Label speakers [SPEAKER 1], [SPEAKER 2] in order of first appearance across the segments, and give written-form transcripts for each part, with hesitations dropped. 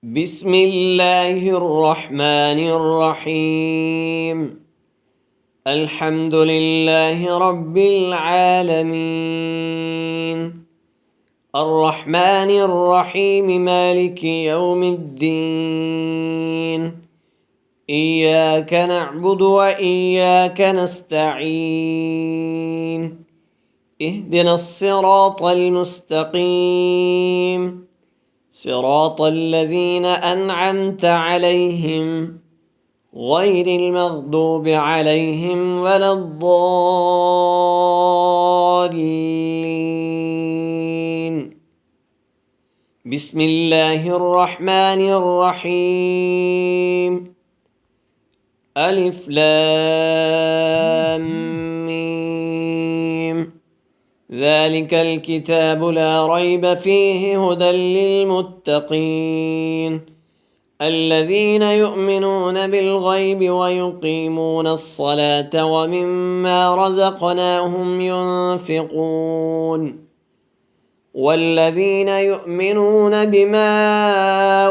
[SPEAKER 1] بسم الله الرحمن الرحيم. الحمد لله رب العالمين، الرحمن الرحيم، مالك يوم الدين. إياك نعبد وإياك نستعين. اهدنا الصراط المستقيم، صراط الذين أنعمت عليهم غير المغضوب عليهم ولا الضالين. بسم الله الرحمن الرحيم. ألف لام ميم. ذلك الكتاب لا ريب فيه هدى للمتقين الذين يؤمنون بالغيب ويقيمون الصلاة ومما رزقناهم ينفقون والذين يؤمنون بما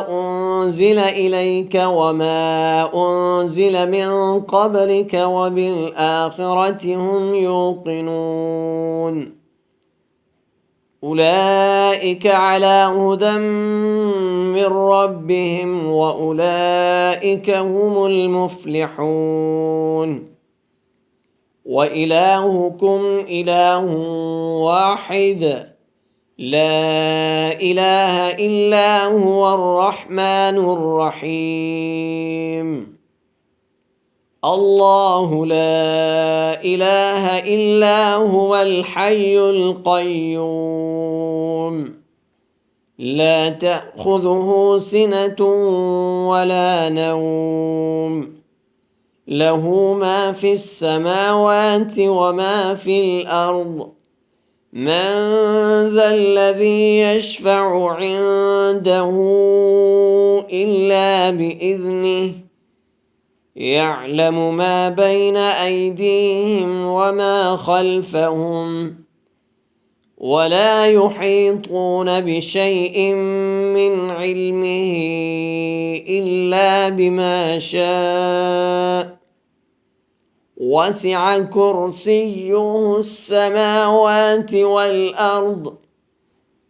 [SPEAKER 1] أنزل إليك وما أنزل من قبلك وبالآخرة هم يوقنون. أولئك على هدى من ربهم وأولئك هم المفلحون. وإلهكم إله واحد، لا إله إلا هو الرحمن الرحيم. الله لا إله إلا هو الحي القيوم، لا تأخذه سنة ولا نوم، له ما في السماوات وما في الأرض. من ذا الذي يشفع عنده إلا بإذنه، يعلم ما بين أيديهم وما خلفهم، ولا يحيطون بشيء من علمه إلا بما شاء. وسع كرسيه السماوات والأرض،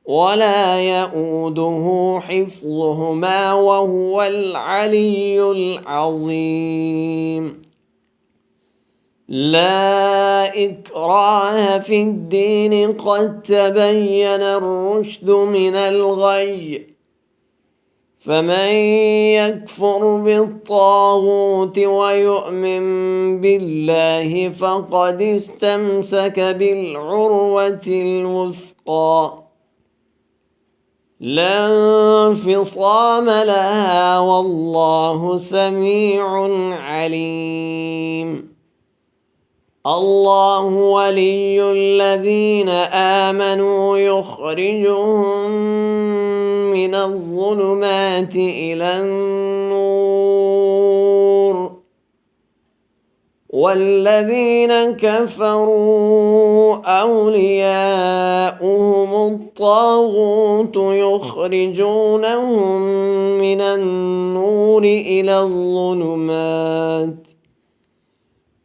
[SPEAKER 1] ولا يؤوده حفظهما وهو العلي العظيم. لا إكراه في الدين، قد تبين الرشد من الغي. فمن يكفر بالطاغوت ويؤمن بالله فقد استمسك بالعروة الوثقى، لا انفصام لها، والله سميع عليم. الله ولي الذين آمنوا يخرجهم من الظلمات إلى النور، والذين كفروا أولياؤهم الطاغوت يخرجونهم من النور إلى الظلمات.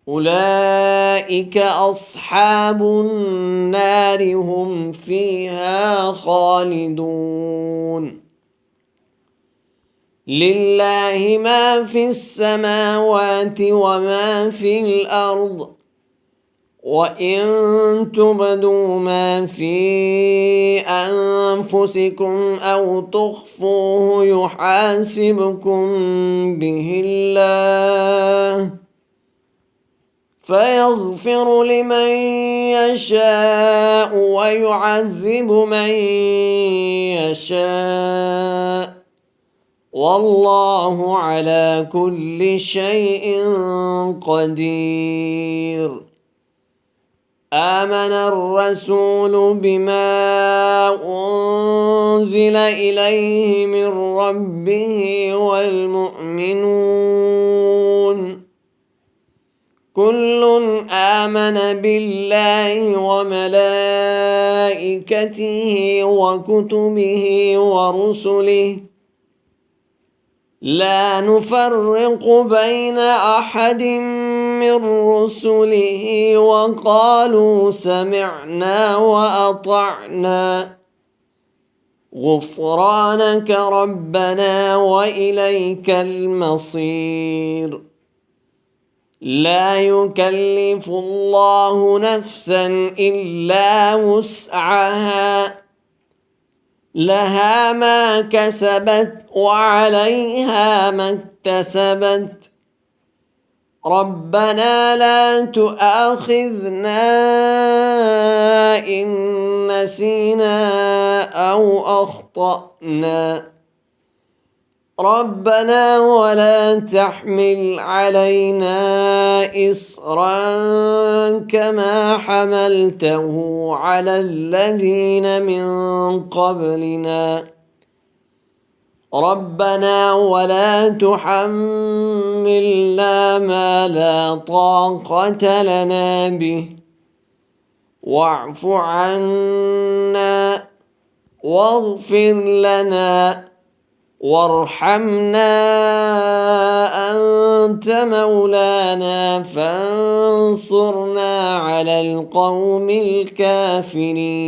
[SPEAKER 1] أولئك أصحاب النار، هم فيها خالدون. لله ما في السماوات وما في الأرض، وإن تبدوا ما في أنفسكم أو تخفوه يحاسبكم به الله، فيغفر لمن يشاء ويعذب من يشاء، والله على كل شيء قدير. آمن الرسول بما أنزل إليه من ربه والمؤمنون كل آمن بالله وملائكته وكتبه ورسله لا نفرق بين أحد من رسله وقالوا سمعنا وأطعنا غفرانك ربنا وإليك المصير. لا يكلف الله نفسا إلا وسعها، لها ما كسبت وعليها ما اكتسبت. ربنا لا تؤاخذنا إن نسينا أو أخطأنا. ربنا ولا تحمل علينا إصرا كما حملته على الذين من قبلنا. ربنا ولا تحملنا ما لا طاقة لنا به، واعف عنا واغفر لنا وارحمنا أنت مولانا فانصرنا على القوم الكافرين.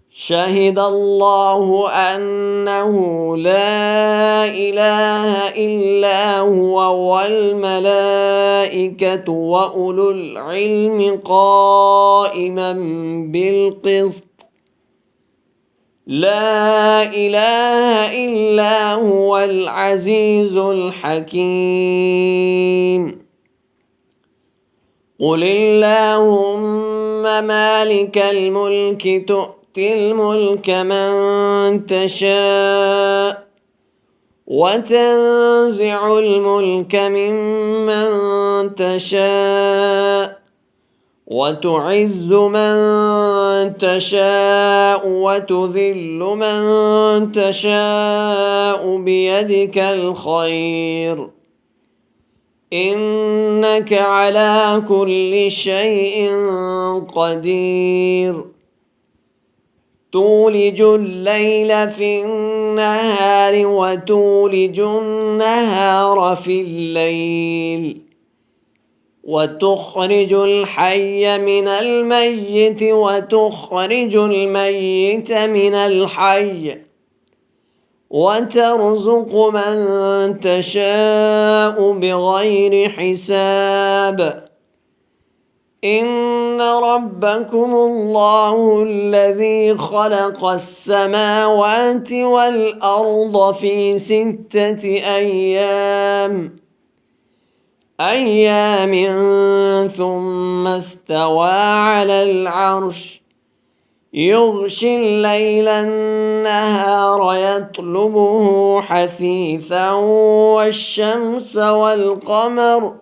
[SPEAKER 1] شهد الله أنه لا إله إلا هو والملائكة وأولو العلم قائما بالقسط. لا إله إلا هو العزيز الحكيم. قل اللهم مالك الملك تؤتي الملك من تشاء وتنزع الملك ممن تشاء وتعز من تشاء وتذل من تشاء بيدك الخير إنك على كل شيء قدير. تولج الليل في النهار وتولج النهار في الليل وتخرج الحي من الميت وتخرج الميت من الحي وترزق من تشاء بغير حساب. إن ربكم الله الذي خلق السماوات والأرض في 6 أيام ثم استوى على العرش يغشي الليل النهار يطلبه حثيثا والشمس والقمر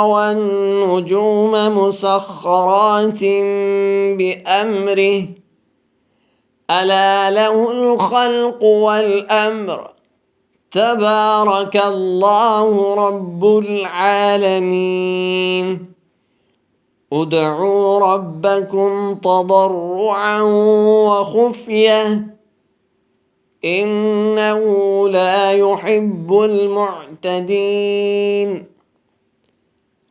[SPEAKER 1] والنجوم مسخرات بأمره ألا له الخلق والأمر تبارك الله رب العالمين. ادعوا ربكم تضرعا وخفية إنه لا يحب المعتدين.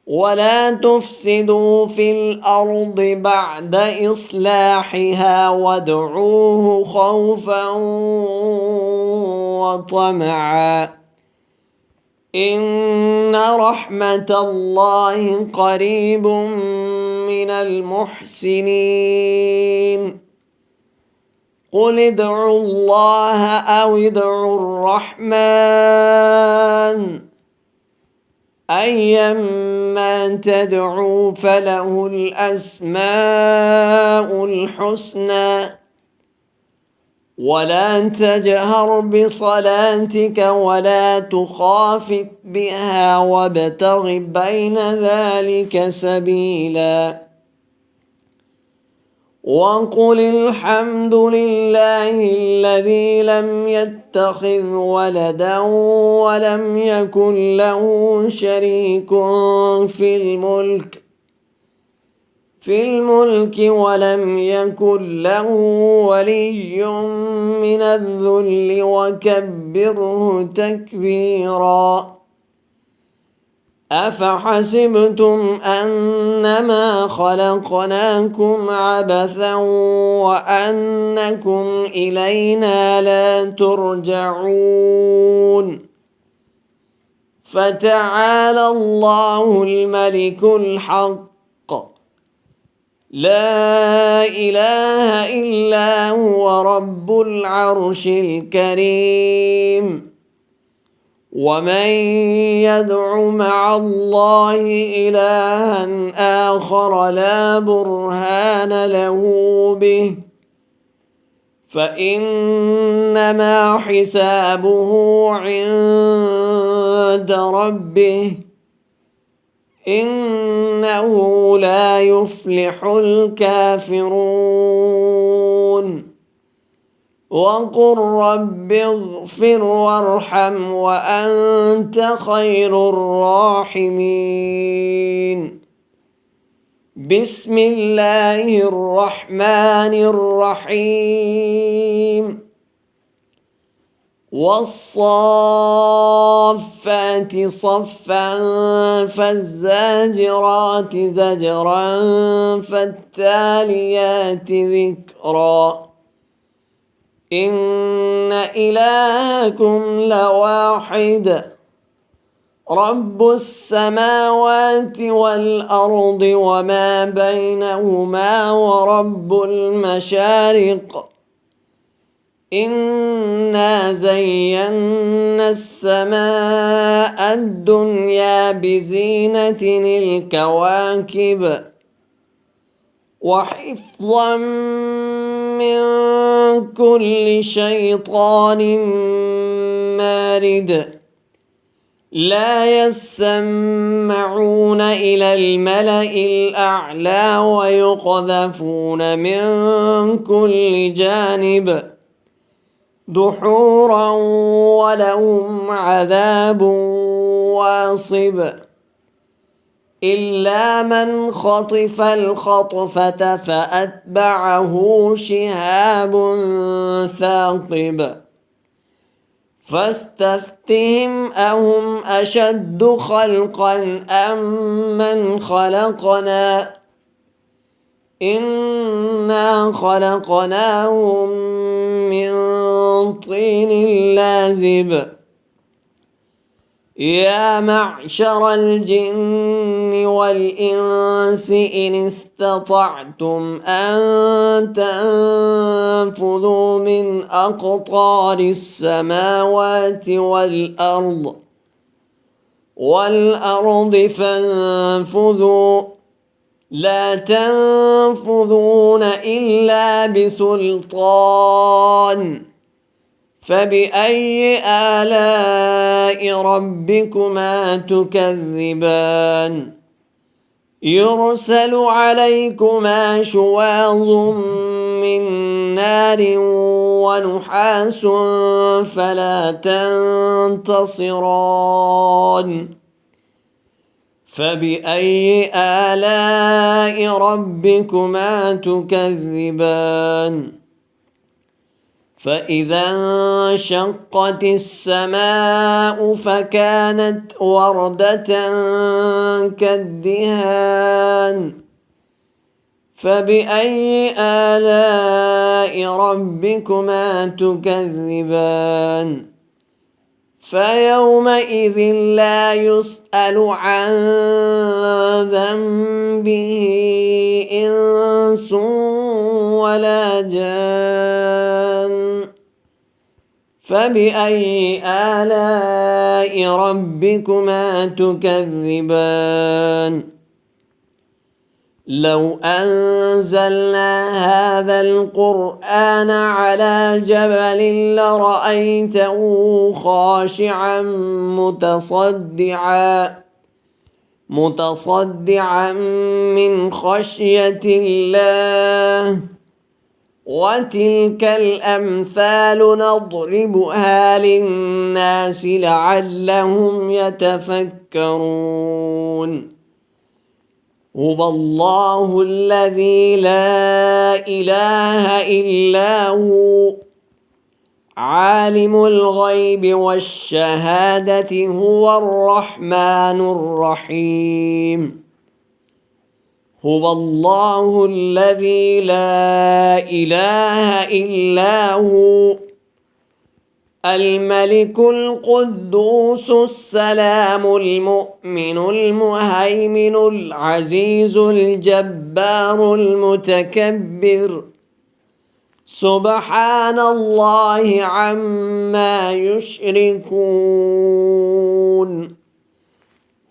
[SPEAKER 1] ولا تفسدوا في الأرض بعد إصلاحها وادعوه خوفا وطمعا إن رحمة الله قريب من المحسنين. قل ادعوا الله أو ادعوا الرحمن أيما تدعوا فله الأسماء الحسنى. ولا تجهر بصلاتك ولا تخافت بها وابتغ بين ذلك سبيلا. وقل الحمد لله الذي لم يتخذ ولدا ولم يكن له شريك في الملك في الملك ولم يكن له ولي من الذل وكبره تكبيرا. أفحسبتم أنما خلقناكم عبثا وأنكم إلينا لا ترجعون. فتعالى الله الملك الحق لا إله إلا هو رب العرش الكريم. ومن يدع مع الله إلها آخر لا برهان له به فإنما حسابه عند ربه إنه لا يفلح الكافرون. وقل رب اغفر وارحم وأنت خير الراحمين. بسم الله الرحمن الرحيم. والصافات صفا فالزاجرات زجرا فالتاليات ذكرا. إن إلهكم لواحد رب السماوات والأرض وما بينهما ورب المشارق. إنا زينا السماء الدنيا بزينة الكواكب وحفظا من كل شيطان مارد. لا يسمعون إلى الملأ الأعلى ويقذفون من كل جانب دحورا ولهم عذاب واصب. إلا من خطف الخطفة فأتبعه شهاب ثاقب. فاستفتهم أهم أشد خلقا أم من خلقنا إنا خلقناهم من طين لازب. يا معشر الجن والإنس إن استطعتم أن تنفذوا من أقطار السماوات والأرض فانفذوا لا تنفذون إلا بسلطان. فبأي آلاء ربكما تكذبان. يرسل عليكما شواظ من نار ونحاس فلا تنتصران. فبأي آلاء ربكما تكذبان. فإذا انشقت السماء فكانت وردة كالدهان. فبأي آلاء ربكما تكذبان. فيومئذ لا يسأل عن ذنبه إنس ولا جان. فبأي آلاء ربكما تكذبان. لو أنزلنا هذا القرآن على جبل لرأيته خاشعا متصدعا من خشية الله. وتلك الأمثال نضربها للناس لعلهم يتفكرون. هو الله الذي لا إله إلا هو عالم الغيب والشهادة هو الرحمن الرحيم. هو الله الذي لا إله إلا هو الملك القدوس السلام المؤمن المهيمن العزيز الجبار المتكبر سبحان الله عما يشركون.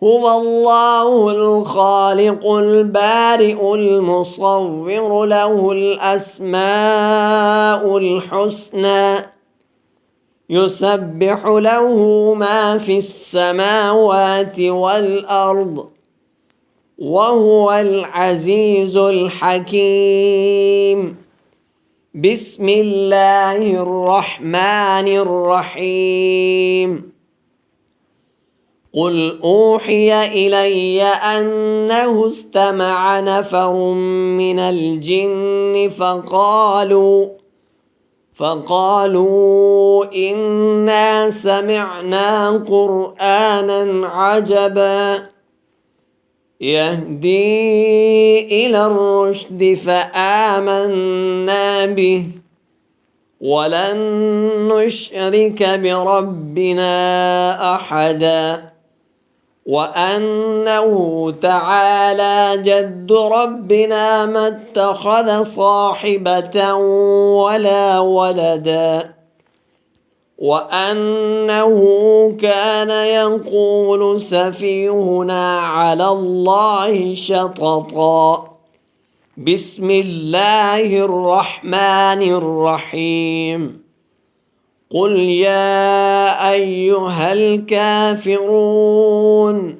[SPEAKER 1] هو الله الخالق البارئ المصور له الأسماء الحسنى يسبح له ما في السماوات والأرض وهو العزيز الحكيم. بسم الله الرحمن الرحيم. قل أوحي إلي أنه استمع نفر من الجن فقالوا إنا سمعنا قرآنا عجبا يهدي إلى الرشد فآمنا به ولن نشرك بربنا أحدا وأنه تعالى جد ربنا ما اتخذ صاحبة ولا ولدا وأنه كان يقول سفيهنا على الله شططا. بسم الله الرحمن الرحيم. قل يا أيها الكافرون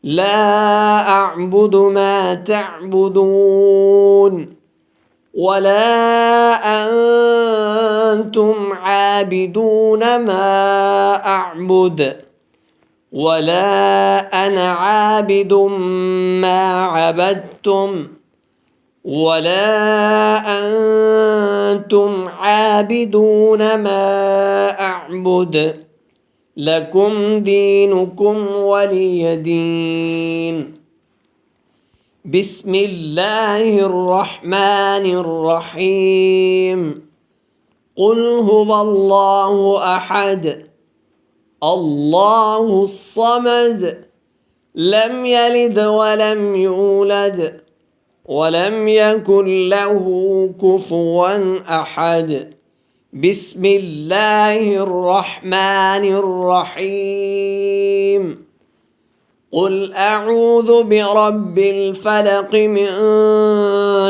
[SPEAKER 1] لا أعبد ما تعبدون ولا أنتم عابدون ما أعبد ولا أنا عابد ما عبدتم ولا أنتم عابدون ما أعبد لكم دينكم ولي دين. بسم الله الرحمن الرحيم. قل هو الله أحد الله الصمد لم يلد ولم يولد ولم يكن له كفوا أحد. بسم الله الرحمن الرحيم. قل أعوذ برب الفلق من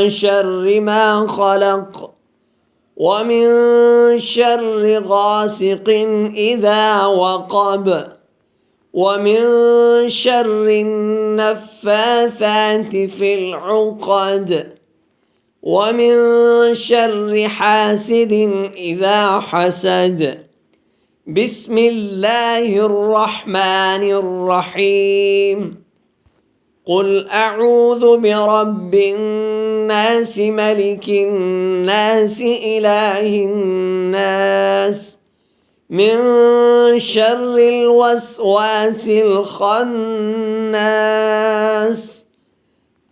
[SPEAKER 1] شر ما خلق ومن شر غاسق إذا وقب ومن شر النفاثات في العقد ومن شر حاسد إذا حسد. بسم الله الرحمن الرحيم. قل أعوذ برب الناس ملك الناس إله الناس من شر الوسواس الخناس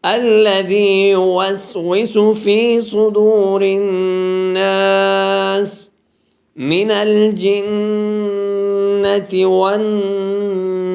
[SPEAKER 1] الذي يوسوس في صدور الناس من الجنة والناس.